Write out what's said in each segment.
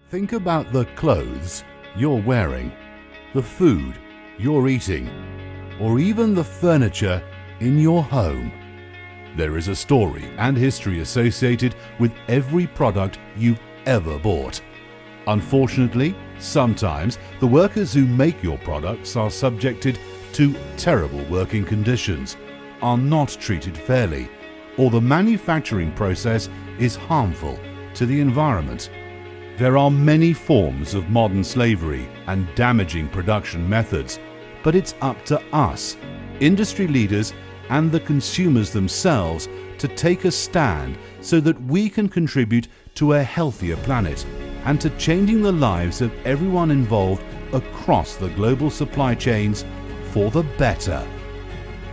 Think about the clothes you're wearing, the food you're eating, or even the furniture in your home. There is a story and history associated with every product you've ever bought. Unfortunately, sometimes the workers who make your products are subjected to terrible working conditions, are not treated fairly, or the manufacturing process is harmful to the environment. There are many forms of modern slavery and damaging production methods, but it's up to us, industry leaders and the consumers themselves, to take a stand so that we can contribute to a healthier planet and to changing the lives of everyone involved across the global supply chains for the better.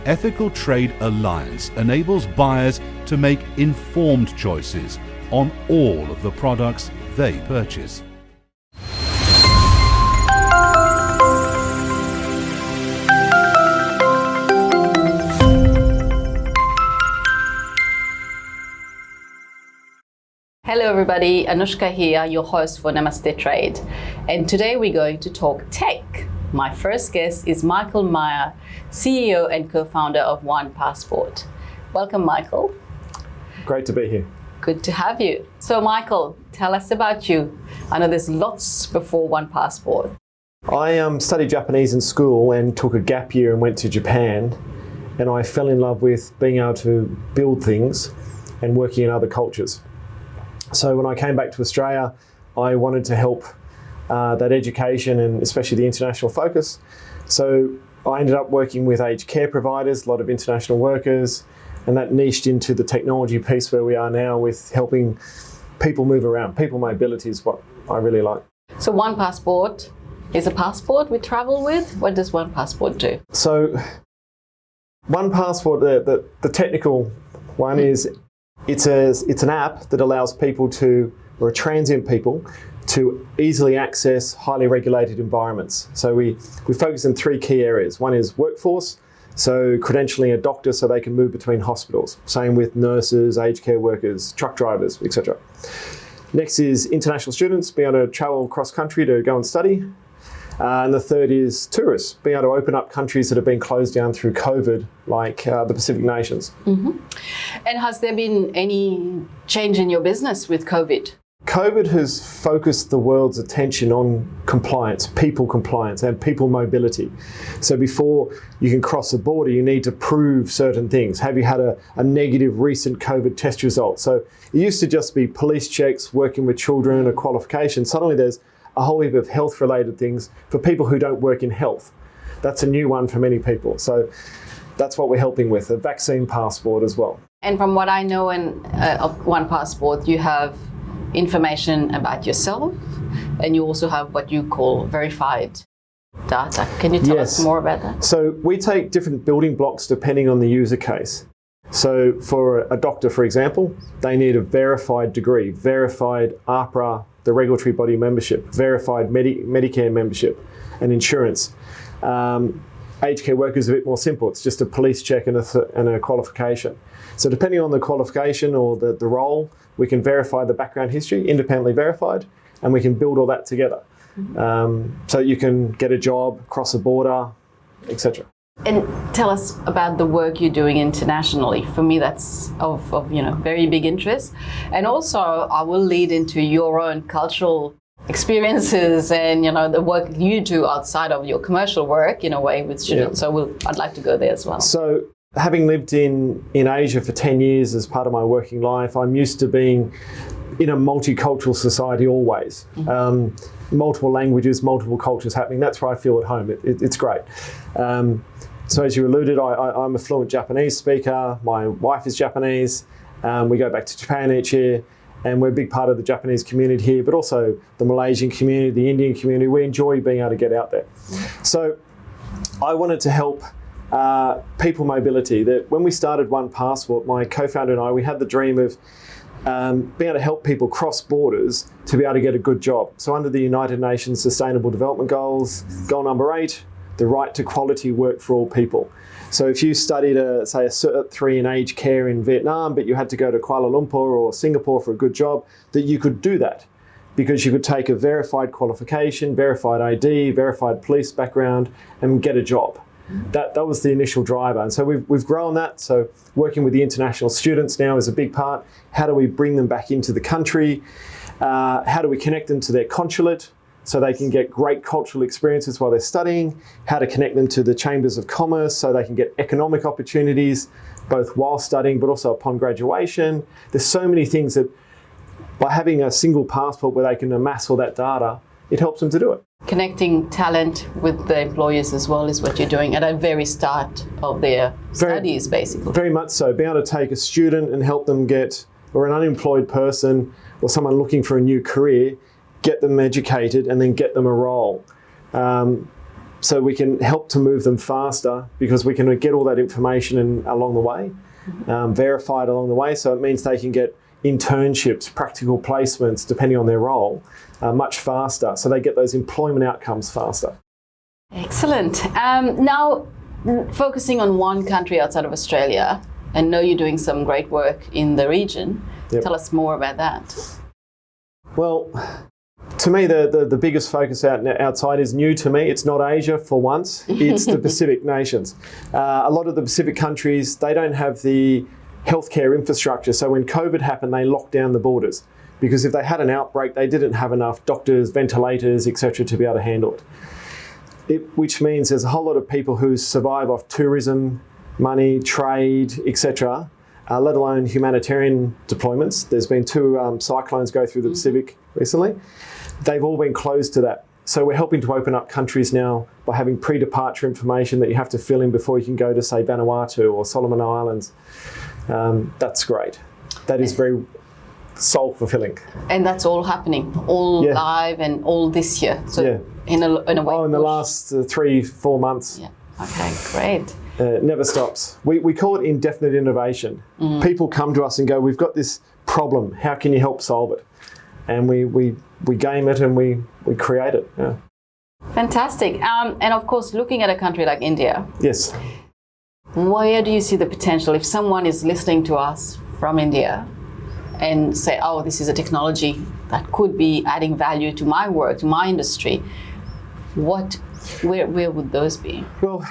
Ethical Trade Alliance enables buyers to make informed choices on all of the products they purchase. Hello everybody, Anoushka here, your host for Namaste Trade. And today we're going to talk tech. My first guest is Michael Maher, CEO and co-founder of OnePassport. Welcome, Michael. Great to be here. Good to have you. So Michael, tell us about you. I know there's lots before OnePassport. I studied Japanese in school and took a gap year and went to Japan. And I fell in love with being able to build things and working in other cultures. So when I came back to Australia, I wanted to help that education and especially the international focus. So I ended up working with aged care providers, a lot of international workers, and that niched into the technology piece where we are now with helping people move around. People mobility is what I really like. So OnePassport is a passport we travel with. What does OnePassport do? So OnePassport, the technical one is it's an app that allows people or transient people, to easily access highly regulated environments. So we focus in three key areas. One is workforce, so credentialing a doctor so they can move between hospitals. Same with nurses, aged care workers, truck drivers, etc. Next is international students, being able to travel cross country to go and study. And the third is tourists, being able to open up countries that have been closed down through COVID, like the Pacific nations. Mm-hmm. And has there been any change in your business with COVID? COVID has focused the world's attention on compliance, and people mobility. So before you can cross the border, you need to prove certain things. Have you had a negative recent COVID test result? So it used to just be police checks, working with children, a qualification. Suddenly there's a whole heap of health-related things for people who don't work in health. That's a new one for many people. So that's what we're helping with, a vaccine passport as well. And from what I know of OnePassport, you have information about yourself, and you also have what you call verified data. Can you tell us more about that? So we take different building blocks depending on the user case. So for a doctor, for example, they need a verified degree, verified APRA, the regulatory body membership, verified Medicare membership and insurance. Aged care workers are a bit more simple. It's just a police check and a qualification. So depending on the qualification or the role, we can verify the background history, independently verified, and we can build all that together. So you can get a job, cross a border, etc. And tell us about the work you're doing internationally. For me, that's of very big interest. And also, I will lead into your own cultural experiences and the work you do outside of your commercial work in a way with students. Yeah. So I'd like to go there as well. So having lived in Asia for 10 years as part of my working life, I'm used to being in a multicultural society always. Mm-hmm. Multiple languages, multiple cultures happening. That's where I feel at home. It's great. So as you alluded, I'm a fluent Japanese speaker. My wife is Japanese. We go back to Japan each year, and we're a big part of the Japanese community here, but also the Malaysian community, the Indian community. We enjoy being able to get out there. Mm-hmm. So I wanted to help people mobility. That when we started OnePassport, my co-founder and I, we had the dream of being able to help people cross borders to be able to get a good job. So under the United Nations Sustainable Development Goals, goal number 8, the right to quality work for all people. So if you studied, say, a Cert 3 in aged care in Vietnam, but you had to go to Kuala Lumpur or Singapore for a good job, that you could do that. because you could take a verified qualification, verified ID, verified police background, and get a job. That was the initial driver. And so we've grown that. So working with the international students now is a big part. How do we bring them back into the country? How do we connect them to their consulate so they can get great cultural experiences while they're studying? How to connect them to the chambers of commerce so they can get economic opportunities both while studying but also upon graduation. There's so many things that by having a single passport where they can amass all that data, it helps them to do it. Connecting talent with the employers as well is what you're doing at the very start of their studies, basically. Very much so. Being able to take a student and help them get, or an unemployed person or someone looking for a new career, get them educated and then get them a role. So we can help to move them faster because we can get all that information along the way, verified along the way. So it means they can get internships, practical placements, depending on their role, much faster. So they get those employment outcomes faster. Excellent. Now, focusing on one country outside of Australia, I know you're doing some great work in the region. Yep. Tell us more about that. Well, to me, the biggest focus outside is new to me. It's not Asia for once. It's the Pacific nations. A lot of the Pacific countries, they don't have the healthcare infrastructure. So when COVID happened, they locked down the borders because if they had an outbreak, they didn't have enough doctors, ventilators, etc. to be able to handle it. Which means there's a whole lot of people who survive off tourism, money, trade, etc., let alone humanitarian deployments. There's been 2 cyclones go through the Pacific recently. They've all been closed to that. So we're helping to open up countries now by having pre-departure information that you have to fill in before you can go to, say, Vanuatu or Solomon Islands. That's great. That is very soul-fulfilling. And that's all happening, live and all this year. So in a way. Oh, in the last 3-4 months. Yeah. Okay, great. It never stops. We call it indefinite innovation. People come to us and go, we've got this problem. How can you help solve it? And we game it and we create it. Yeah. Fantastic. And of course, looking at a country like India. Yes. Where do you see the potential if someone is listening to us from India and say, oh, this is a technology that could be adding value to my work, to my industry? Where would those be? Well,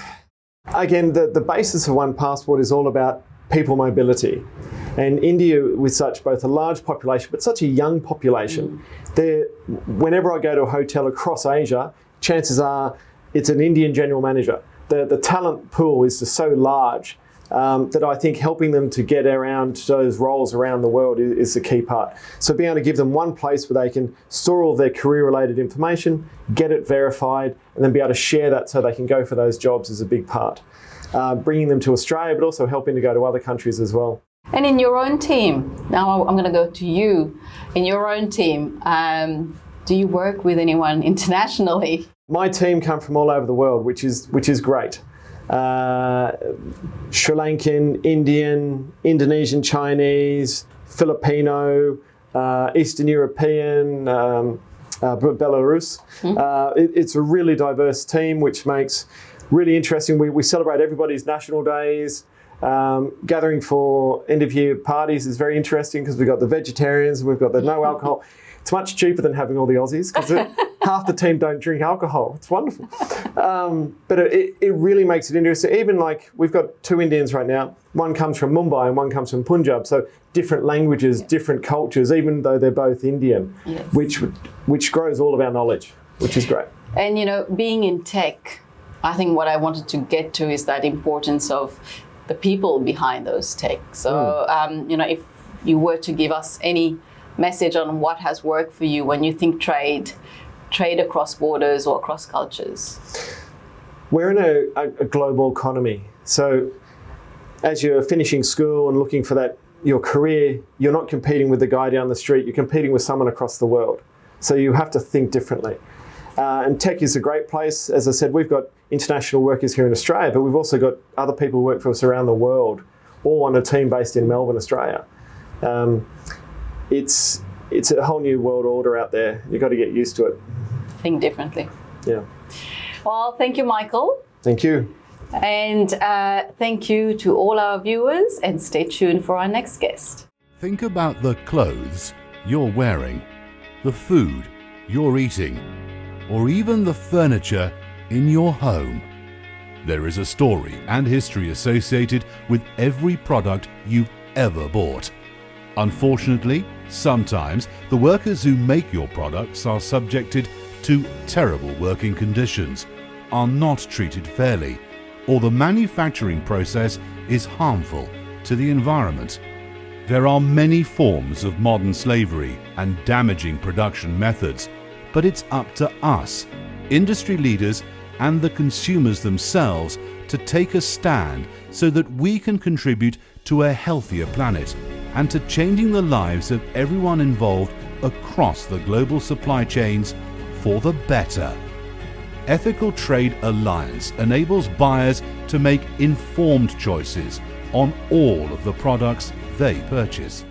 again, the basis of OnePassport is all about people mobility. And India, with such both a large population, but such a young population, whenever I go to a hotel across Asia, chances are it's an Indian general manager. The talent pool is just so large that I think helping them to get around those roles around the world is the key part. So being able to give them one place where they can store all their career-related information, get it verified, and then be able to share that so they can go for those jobs is a big part. Bringing them to Australia, but also helping to go to other countries as well. And in your own team, now I'm going to go to you. In your own team, do you work with anyone internationally? My team come from all over the world, which is great. Sri Lankan, Indian, Indonesian, Chinese, Filipino, Eastern European, Belarus. It's a really diverse team, which makes really interesting. We celebrate everybody's national days. Gathering for end of year parties is very interesting because we've got the vegetarians, we've got the no alcohol. It's much cheaper than having all the Aussies because half the team don't drink alcohol. It's wonderful. But it really makes it interesting. Even like we've got 2 Indians right now. One comes from Mumbai and one comes from Punjab. So different languages, different cultures, even though they're both Indian, which grows all of our knowledge, which is great. And, being in tech, I think what I wanted to get to is that importance of the people behind those tech. So, if you were to give us any message on what has worked for you when you think trade across borders or across cultures? We're in a global economy. So as you're finishing school and looking for your career, you're not competing with the guy down the street, you're competing with someone across the world. So you have to think differently. And tech is a great place. As I said, we've got international workers here in Australia, but we've also got other people who work for us around the world, all on a team based in Melbourne, Australia. It's a whole new world order out there. You've got to get used to it. Think differently. Yeah. Well, thank you, Michael. Thank you. And thank you to all our viewers, and stay tuned for our next guest. Think about the clothes you're wearing, the food you're eating, or even the furniture in your home. There is a story and history associated with every product you've ever bought. Unfortunately, sometimes the workers who make your products are subjected to terrible working conditions, are not treated fairly, or the manufacturing process is harmful to the environment. There are many forms of modern slavery and damaging production methods, but it's up to us, industry leaders and the consumers themselves, to take a stand so that we can contribute to a healthier planet and to changing the lives of everyone involved across the global supply chains for the better. Ethical Trade Alliance enables buyers to make informed choices on all of the products they purchase.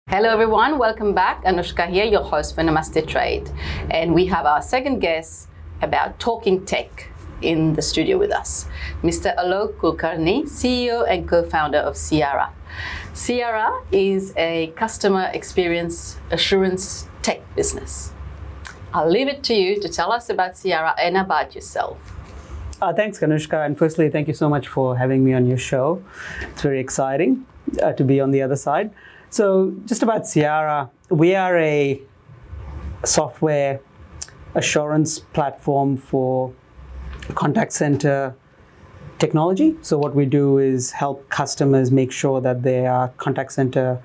Hello everyone, welcome back. Anoushka here, your host for Namaste Trade. And we have our second guest about talking tech in the studio with us, Mr. Alok Kulkarni, CEO and co-founder of Cyara. Cyara is a customer experience assurance tech business. I'll leave it to you to tell us about Cyara and about yourself. Thanks, Anoushka. And firstly, thank you so much for having me on your show. It's very exciting to be on the other side. So just about Cyara, we are a software assurance platform for contact center technology. So what we do is help customers make sure that their contact center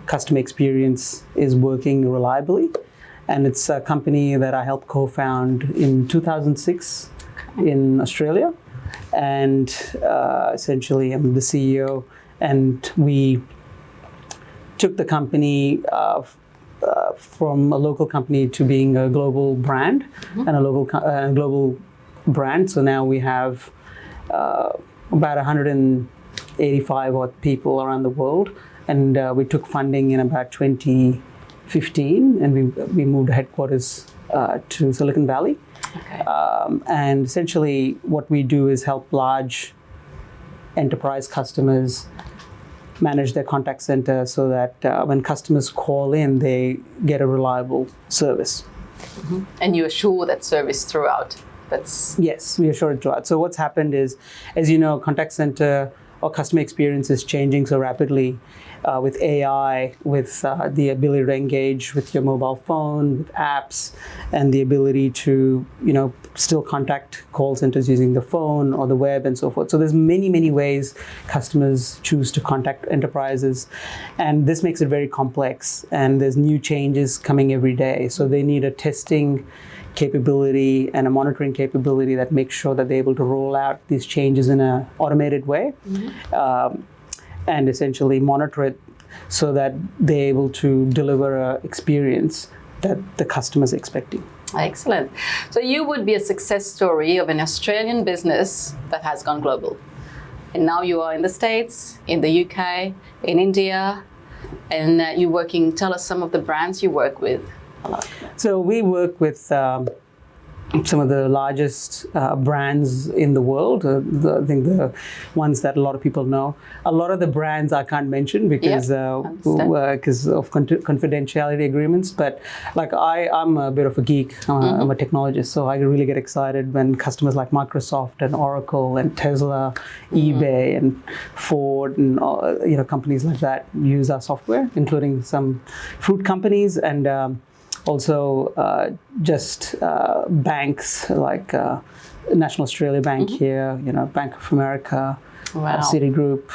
customer experience is working reliably. And it's a company that I helped co-found in 2006 in Australia. And essentially, I'm the CEO. And we took the company from a local company to being a global brand and a global brand. So now we have about 185 odd people around the world. And we took funding in about 2015, and we moved headquarters to Silicon Valley. Okay. And essentially what we do is help large enterprise customers manage their contact center so that when customers call in, they get a reliable service. Mm-hmm. And you assure that service throughout. Yes, we assure it throughout. So what's happened is, as you know, contact center or customer experience is changing so rapidly with AI, with the ability to engage with your mobile phone, with apps, and the ability to, still contact call centers using the phone or the web and so forth. So there's many ways customers choose to contact enterprises, and this makes it very complex, and there's new changes coming every day. So they need a testing capability and a monitoring capability that makes sure that they're able to roll out these changes in an automated way, and essentially monitor it so that they're able to deliver an experience that the customer is expecting. Excellent. So you would be a success story of an Australian business that has gone global. And now you are in the States, in the UK, in India, and you're working, tell us some of the brands you work with. So we work with some of the largest brands in the world. I think the ones that a lot of people know. A lot of the brands I can't mention because of confidentiality agreements. But I'm a bit of a geek. I'm a technologist, so I really get excited when customers like Microsoft and Oracle and Tesla, eBay and Ford and companies like that use our software, including some food companies and also just banks like National Australia Bank here, Bank of America, Citigroup.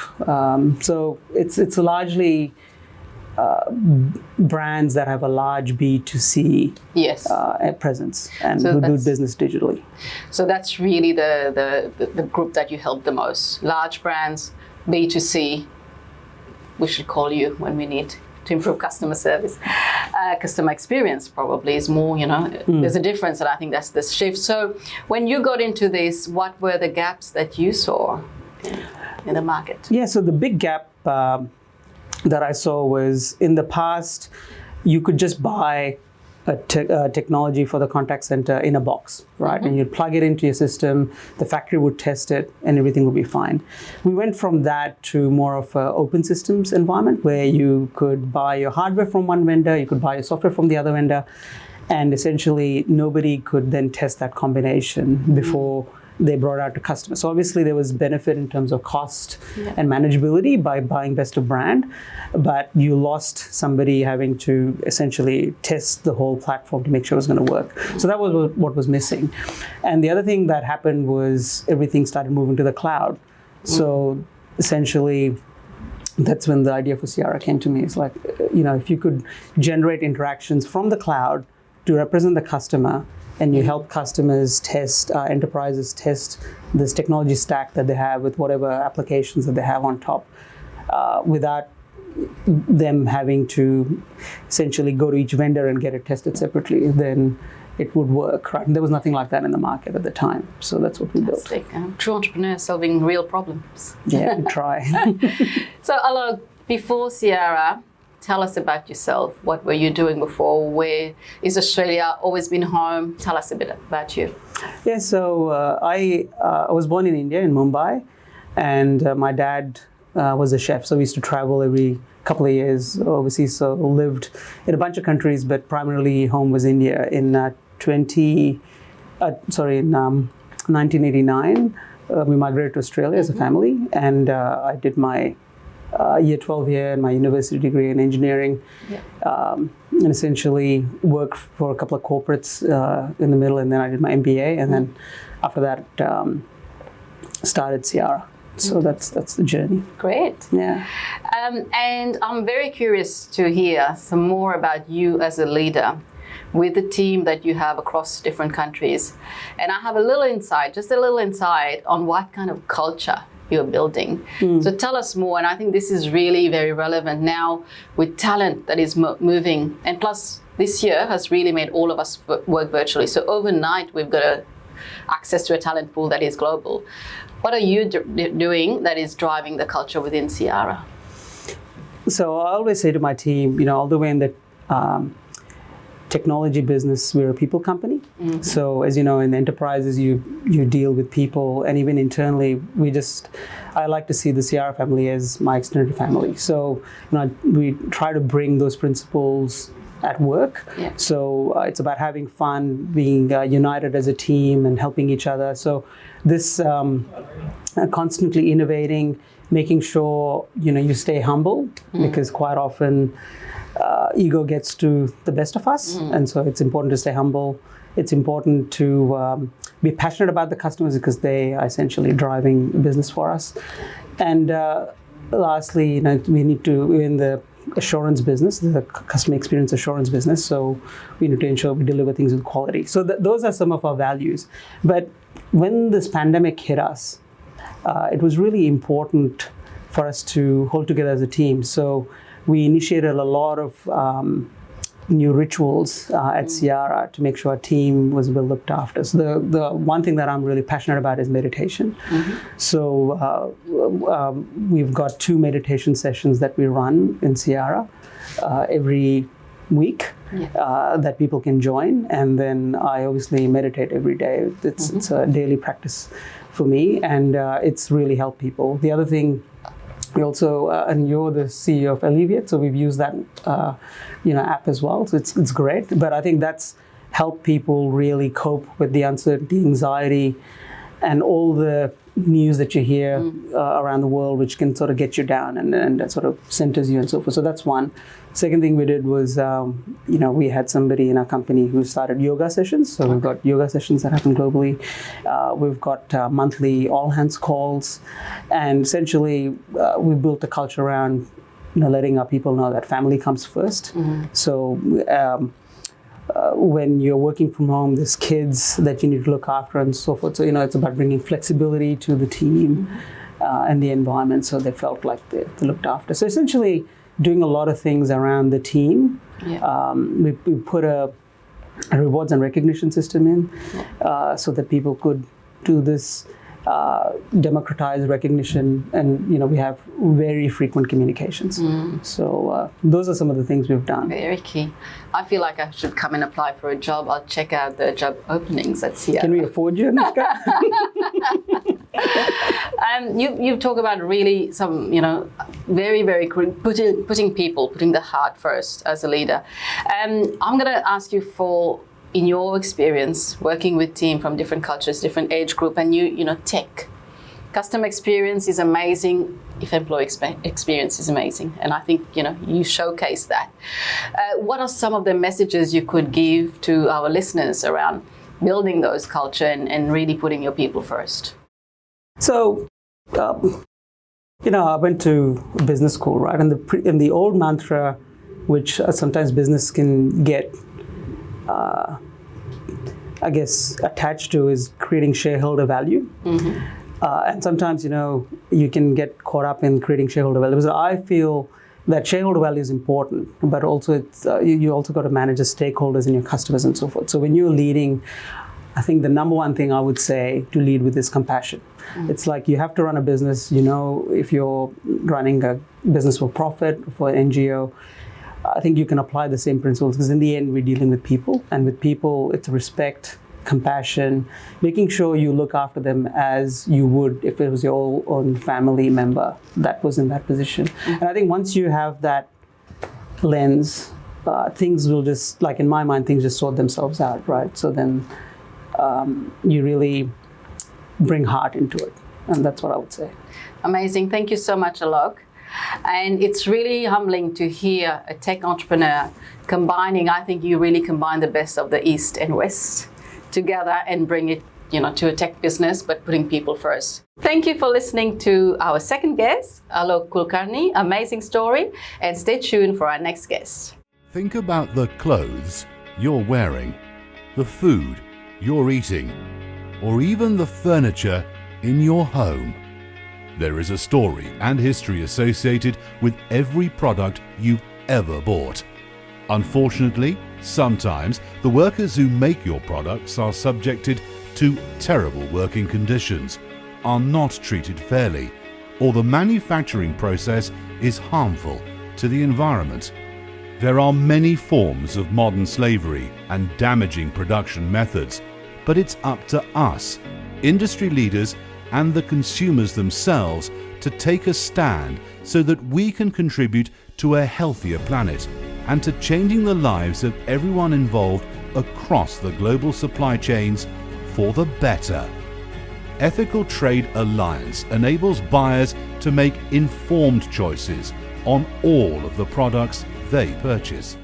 So it's largely brands that have a large B2C presence and who do business digitally. So that's really the group that you help the most. Large brands, B2C. We should call you when we need to improve customer service. Customer experience probably is more, there's a difference, and I think that's the shift. So when you got into this, what were the gaps that you saw in the market? Yeah, so the big gap that I saw was in the past, you could just buy technology for the contact center in a box, right? And you'd plug it into your system, the factory would test it, and everything would be fine. We went from that to more of an open systems environment where you could buy your hardware from one vendor, you could buy your software from the other vendor, and essentially nobody could then test that combination before they brought out to customers. So obviously there was benefit in terms of cost and manageability by buying best of brand, but you lost somebody having to essentially test the whole platform to make sure it was going to work. So that was what was missing. And the other thing that happened was everything started moving to the cloud. So essentially that's when the idea for Cyara came to me. It's like, if you could generate interactions from the cloud to represent the customer, and you help customers test, enterprises test this technology stack that they have with whatever applications that they have on top, without them having to essentially go to each vendor and get it tested separately, then it would work, right? And there was nothing like that in the market at the time. So that's what we built. True entrepreneur solving real problems. Yeah, we try. So Alok, before Cyara, tell us about yourself. What were you doing before? Where is Australia always been home? Tell us a bit about you. Yeah, so I was born in India, in Mumbai, and my dad was a chef. So we used to travel every couple of years overseas. So lived in a bunch of countries, but primarily home was India. In 1989, we migrated to Australia as a family, and I did my year 12 here and my university degree in engineering, and essentially worked for a couple of corporates in the middle, and then I did my MBA, and then after that started Cyara. So that's the journey. Great. Yeah. And I'm very curious to hear some more about you as a leader with the team that you have across different countries. And I have just a little insight on what kind of culture you're building. So tell us more, and I think this is really very relevant now with talent that is moving, and plus this year has really made all of us work virtually. So overnight we've got access to a talent pool that is global. What are you doing that is driving the culture within Cyara? So I always say to my team, all the way in the technology business, we're a people company. So as you know, in enterprises, you deal with people, and even internally, I like to see the Cyara family as my extended family. So we try to bring those principles at work. So it's about having fun, being united as a team, and helping each other. So this constantly innovating, making sure you stay humble, because quite often ego gets to the best of us, and so it's important to stay humble. It's important to be passionate about the customers, because they are essentially driving business for us. And lastly, we're in the assurance business, the customer experience assurance business, so we need to ensure we deliver things with quality. So those are some of our values. But when this pandemic hit us, it was really important for us to hold together as a team. So we initiated a lot of new rituals at Cyara to make sure our team was well looked after. So the one thing that I'm really passionate about is meditation. So we've got 2 meditation sessions that we run in Cyara every week that people can join, and then I obviously meditate every day. It's a daily practice for me, and it's really helped people. The other thing, we also, and you're the CEO of Alleviate, so we've used that app as well. So it's great, but I think that's helped people really cope with the uncertainty, anxiety, and all the news that you hear around the world, which can sort of get you down and that sort of centers you and so forth. So that's one. Second thing we did was, we had somebody in our company who started yoga sessions. So we've got yoga sessions that happen globally. We've got monthly all hands calls, and essentially we built a culture around letting our people know that family comes first. So when you're working from home, there's kids that you need to look after and so forth. So it's about bringing flexibility to the team and the environment, so they felt like they're looked after. So essentially, doing a lot of things around the team. We put a rewards and recognition system in so that people could do this democratize recognition, and we have very frequent communications. So those are some of the things we've done. Very key. I feel like I should come and apply for a job. I'll check out the job openings at Cyara. Can we afford you, Anoushka? You talk about really some, very, very putting the heart first as a leader. I'm going to ask you for, in your experience, working with team from different cultures, different age group, and tech. Customer experience is amazing if employee experience is amazing. And I think, you showcase that. What are some of the messages you could give to our listeners around building those culture and really putting your people first? So, I went to business school, right? And the old mantra, which sometimes business can get, attached to, is creating shareholder value. And sometimes, you can get caught up in creating shareholder value. Because I feel that shareholder value is important, but also it's you also got to manage the stakeholders and your customers and so forth. So when you're leading, I think the number one thing I would say to lead with is compassion. It's like you have to run a business, if you're running a business for profit, for an NGO, I think you can apply the same principles, because in the end, we're dealing with people. And with people, it's respect, compassion, making sure you look after them as you would if it was your own family member that was in that position. And I think once you have that lens, things will just, like in my mind, things just sort themselves out, right? So then you really bring heart into it. And that's what I would say. Amazing. Thank you so much, Alok. And it's really humbling to hear a tech entrepreneur combining, I think you really combine the best of the East and West together and bring it, to a tech business, but putting people first. Thank you for listening to our second guest, Alok Kulkarni. Amazing story. And stay tuned for our next guest. Think about the clothes you're wearing, the food you're eating, or even the furniture in your home. There is a story and history associated with every product you've ever bought. Unfortunately, sometimes the workers who make your products are subjected to terrible working conditions, are not treated fairly, or the manufacturing process is harmful to the environment. There are many forms of modern slavery and damaging production methods, but it's up to us, industry leaders and the consumers themselves, to take a stand so that we can contribute to a healthier planet and to changing the lives of everyone involved across the global supply chains for the better. Ethical Trade Alliance enables buyers to make informed choices on all of the products they purchase.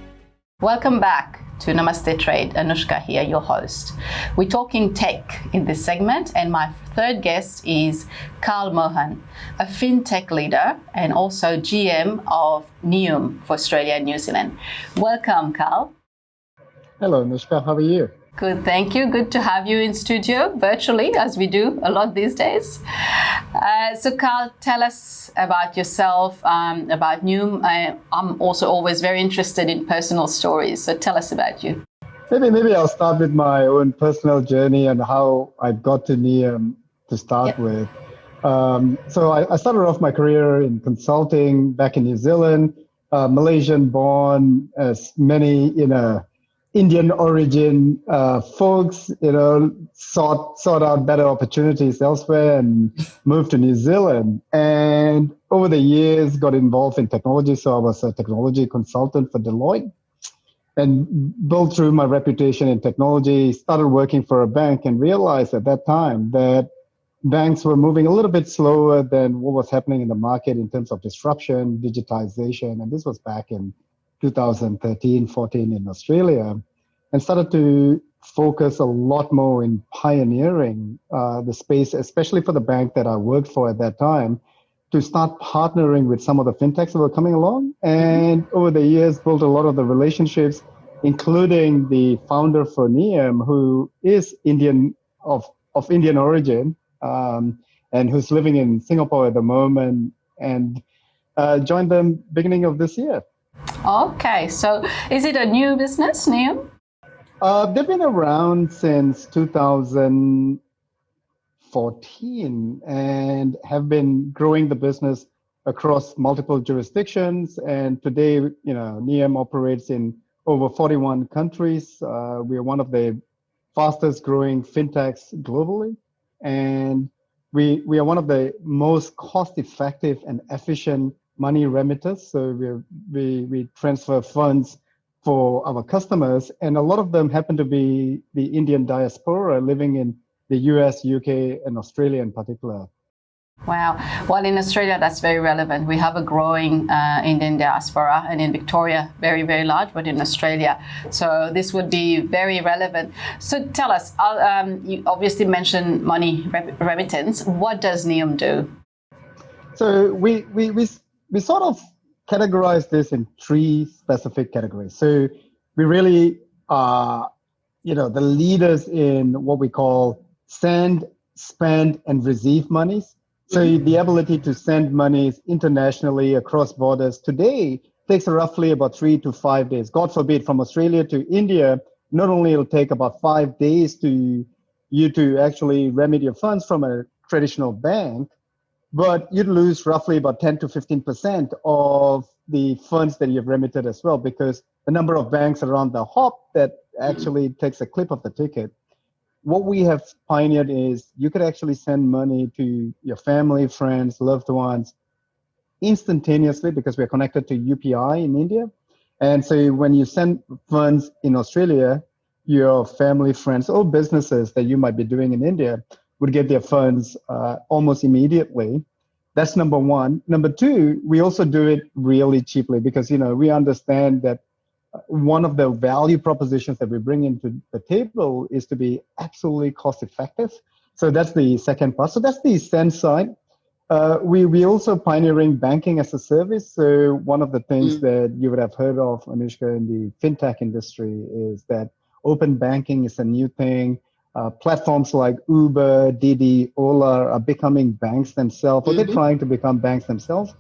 Welcome back to Namaste Trade. Anoushka here, your host. We're talking tech in this segment, and my third guest is Carl Mohan, a fintech leader and also GM of Neum for Australia and New Zealand. Welcome, Carl. Hello, Anoushka. How are you? Good, thank you. Good to have you in studio virtually, as we do a lot these days. So, Carl, tell us about yourself, about Neum. I'm also always very interested in personal stories. So, tell us about you. Maybe I'll start with my own personal journey and how I got to Neum to start with. So, I started off my career in consulting back in New Zealand, Malaysian-born, as many Indian origin folks, sought out better opportunities elsewhere and moved to New Zealand. And over the years, got involved in technology. So I was a technology consultant for Deloitte and built through my reputation in technology, started working for a bank and realized at that time that banks were moving a little bit slower than what was happening in the market in terms of disruption, digitization. And this was back in 2013, 14 in Australia, and started to focus a lot more in pioneering the space, especially for the bank that I worked for at that time, to start partnering with some of the fintechs that were coming along. And over the years, built a lot of the relationships, including the founder for Neum, who is Indian of Indian origin, and who's living in Singapore at the moment, and joined them beginning of this year. Okay, so is it a new business, Neum? They've been around since 2005, 2014 and have been growing the business across multiple jurisdictions. And today, Niem operates in over 41 countries. We are one of the fastest growing fintechs globally. And we are one of the most cost effective and efficient money remitters. So we transfer funds for our customers. And a lot of them happen to be the Indian diaspora living in the US, UK, and Australia in particular. Wow. Well, in Australia, that's very relevant. We have a growing Indian diaspora, and in Victoria, very, very large, but in Australia. So this would be very relevant. So tell us, you obviously mentioned money remittance. What does Niem do? So we sort of categorize this in three specific categories. So we really are, the leaders in what we call send, spend, and receive monies. So the ability to send monies internationally across borders today takes roughly about 3 to 5 days. God forbid, from Australia to India, not only it'll take about 5 days to you to actually remit your funds from a traditional bank, but you'd lose roughly about 10 to 15% of the funds that you've remitted as well, because the number of banks around the hop that actually takes a clip of the ticket. What we have pioneered is you could actually send money to your family, friends, loved ones instantaneously because we're connected to UPI in India. And so when you send funds in Australia, your family, friends, or businesses that you might be doing in India would get their funds almost immediately. That's number one. Number two, we also do it really cheaply because, we understand that one of the value propositions that we bring into the table is to be absolutely cost effective. So that's the second part. So that's the send side. We also pioneering banking as a service. So one of the things that you would have heard of, Anoushka, in the fintech industry is that open banking is a new thing. Platforms like Uber, Didi, Ola are becoming banks themselves, or they're trying to become banks themselves.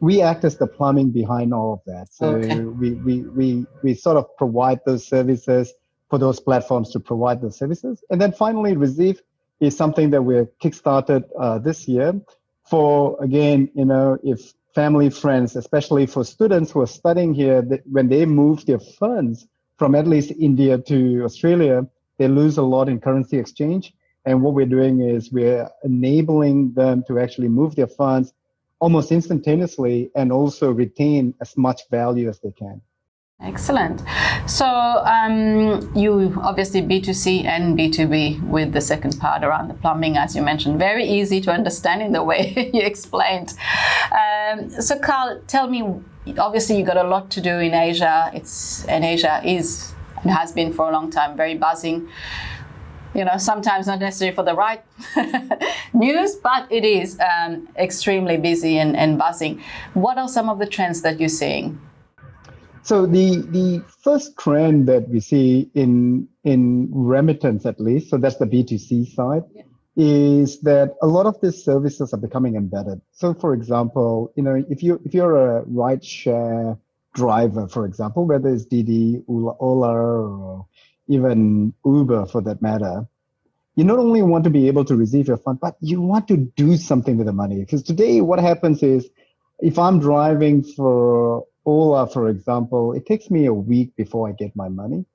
We act as the plumbing behind all of that. So we sort of provide those services for those platforms to provide those services. And then finally, Receive is something that we're kickstarted this year for, again, if family, friends, especially for students who are studying here, that when they move their funds from at least India to Australia, they lose a lot in currency exchange. And what we're doing is we're enabling them to actually move their funds almost instantaneously and also retain as much value as they can. Excellent. So you obviously B2C and B2B with the second part around the plumbing, as you mentioned, very easy to understand in the way you explained. So Carl, tell me, obviously you got a lot to do in Asia. Asia is and has been for a long time very buzzing. Sometimes not necessarily for the right news, but it is extremely busy and buzzing. What are some of the trends that you're seeing? So the first trend that we see in remittance, at least, so that's the B2C side, is that a lot of these services are becoming embedded. So, for example, if you're a ride-share driver, for example, whether it's Didi, Ola, or even Uber for that matter, you not only want to be able to receive your fund, but you want to do something with the money. Because today what happens is, if I'm driving for Ola, for example, it takes me a week before I get my money.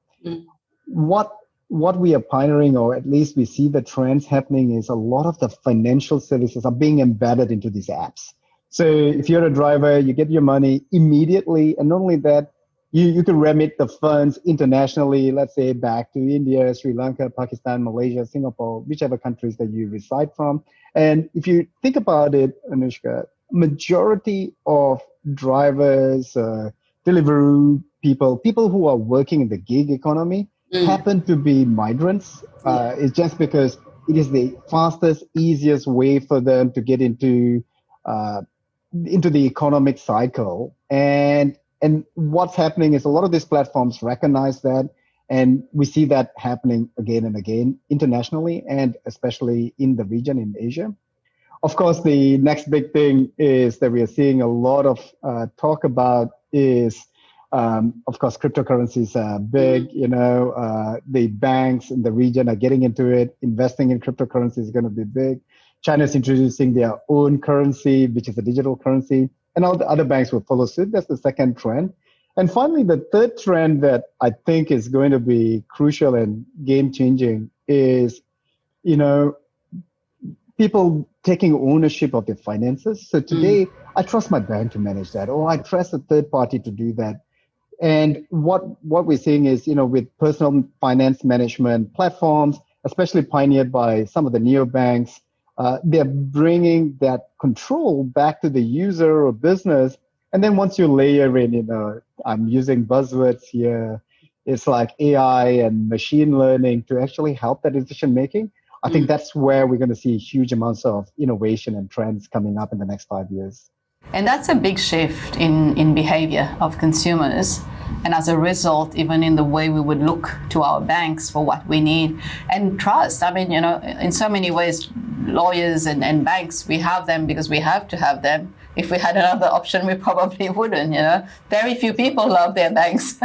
What we are pioneering, or at least we see the trends happening, is a lot of the financial services are being embedded into these apps. So if you're a driver, you get your money immediately. And not only that, you can remit the funds internationally, let's say back to India, Sri Lanka, Pakistan, Malaysia, Singapore, whichever countries that you reside from. And if you think about it, Anoushka, majority of drivers, delivery people who are working in the gig economy happen to be migrants. It's just because it is the fastest, easiest way for them to get into the economic cycle. And what's happening is a lot of these platforms recognize that, and we see that happening again and again internationally, and especially in the region in Asia. Of course, the next big thing is that we are seeing a lot of talk about is Of course, cryptocurrencies are big. The banks in the region are getting into it. Investing in cryptocurrencies is going to be big. China's introducing their own currency, which is a digital currency, and all the other banks will follow suit. That's the second trend. And finally, the third trend that I think is going to be crucial and game-changing is, people taking ownership of their finances. So today, I trust my bank to manage that, or I trust a third party to do that. And what we're seeing is, with personal finance management platforms, especially pioneered by some of the neobanks, they're bringing that control back to the user or business. And then once you layer in, I'm using buzzwords here, it's like AI and machine learning to actually help that decision making. I think that's where we're going to see huge amounts of innovation and trends coming up in the next 5 years. And that's a big shift in behavior of consumers. And as a result, even in the way we would look to our banks for what we need and trust. I mean, in so many ways, lawyers and banks, we have them because we have to have them. If we had another option, we probably wouldn't, Very few people love their banks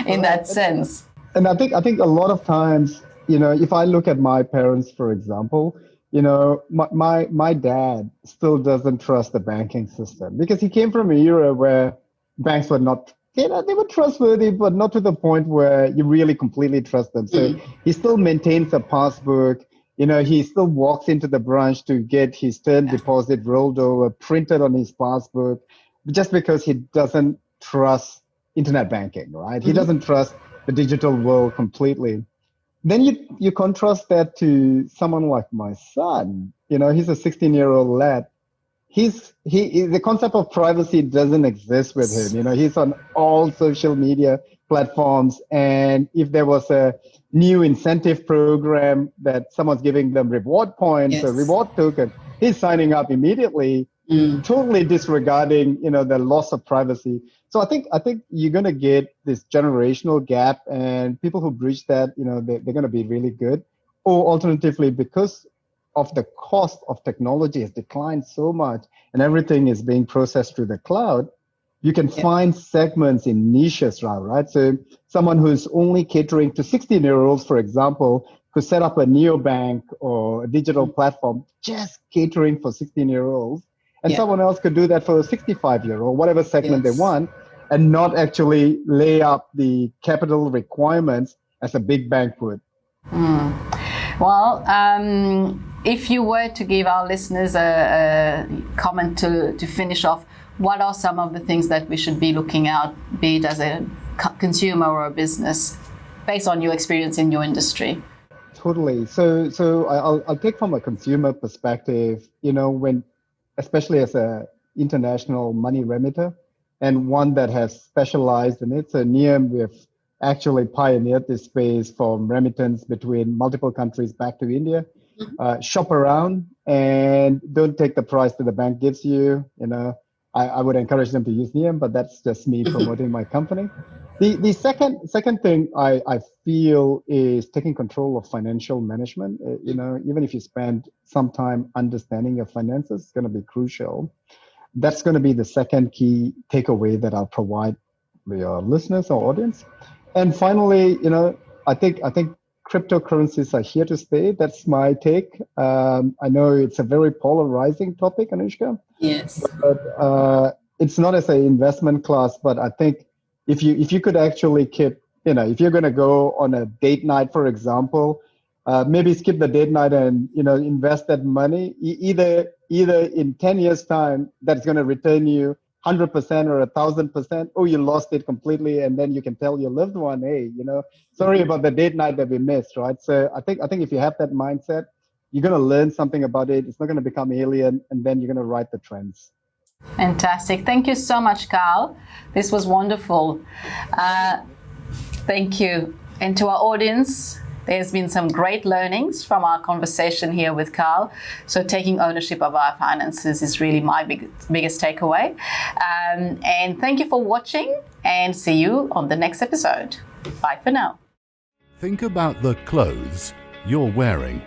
in that sense. And I think a lot of times, if I look at my parents, for example, my dad still doesn't trust the banking system because he came from an era where banks were not, they were trustworthy, but not to the point where you really completely trust them. So he still maintains a passbook. He still walks into the branch to get his term deposit rolled over, printed on his passbook, just because he doesn't trust internet banking, right? He doesn't trust the digital world completely. Then you contrast that to someone like my son. He's a 16-year-old lad. The concept of privacy doesn't exist with him. He's on all social media platforms, and if there was a new incentive program that someone's giving them reward points, a reward token, he's signing up immediately, totally disregarding the loss of privacy. So I think you're going to get this generational gap, and people who bridge that, they're going to be really good. Or alternatively, because of the cost of technology has declined so much and everything is being processed through the cloud, you can find segments in niches, right? So someone who's only catering to 16-year-olds, for example, could set up a neobank or a digital platform just catering for 16-year-olds. And someone else could do that for a 65-year-old, whatever segment they want, and not actually lay up the capital requirements as a big bank would. Well, if you were to give our listeners a comment to finish off, what are some of the things that we should be looking out, be it as a consumer or a business, based on your experience in your industry? Totally. So I'll take from a consumer perspective, especially as a international money remitter and one that has specialized in it. So NIAM, we've actually pioneered this space from remittance between multiple countries back to India. Shop around and don't take the price that the bank gives you. I would encourage them to use NIAM, but that's just me promoting my company. The second thing I feel is taking control of financial management. Even if you spend some time understanding your finances, it's going to be crucial. That's going to be the second key takeaway that I'll provide to your listeners or audience. And finally, I think cryptocurrencies are here to stay. That's my take. I know it's a very polarizing topic, Anoushka. Yes. But it's not as an investment class, but I think if you could actually keep, if you're going to go on a date night, for example, maybe skip the date night and, invest that money, either in 10 years time, that's going to return you 100% or 1,000%. Oh, you lost it completely. And then you can tell your loved one, hey, sorry about the date night that we missed, right? So I think if you have that mindset, you're going to learn something about it. It's not going to become alien, and then you're going to ride the trends. Fantastic. Thank you so much, Carl. This was wonderful. Thank you. And to our audience, there's been some great learnings from our conversation here with Carl. So taking ownership of our finances is really my biggest takeaway. And thank you for watching, and see you on the next episode. Bye for now. Think about the clothes you're wearing,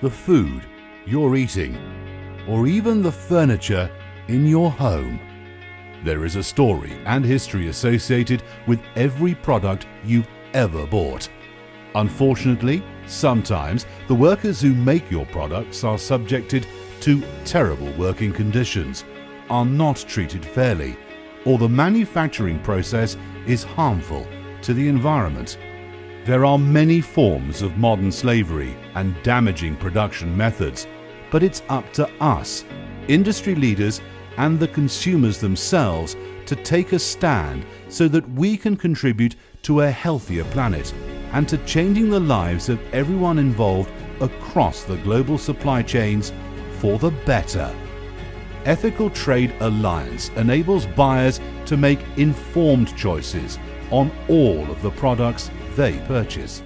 the food you're eating, or even the furniture in your home. There is a story and history associated with every product you've ever bought. Unfortunately, sometimes the workers who make your products are subjected to terrible working conditions, are not treated fairly, or the manufacturing process is harmful to the environment. There are many forms of modern slavery and damaging production methods, but it's up to us, industry leaders and the consumers themselves, to take a stand so that we can contribute to a healthier planet and to changing the lives of everyone involved across the global supply chains for the better. Ethical Trade Alliance enables buyers to make informed choices on all of the products they purchase.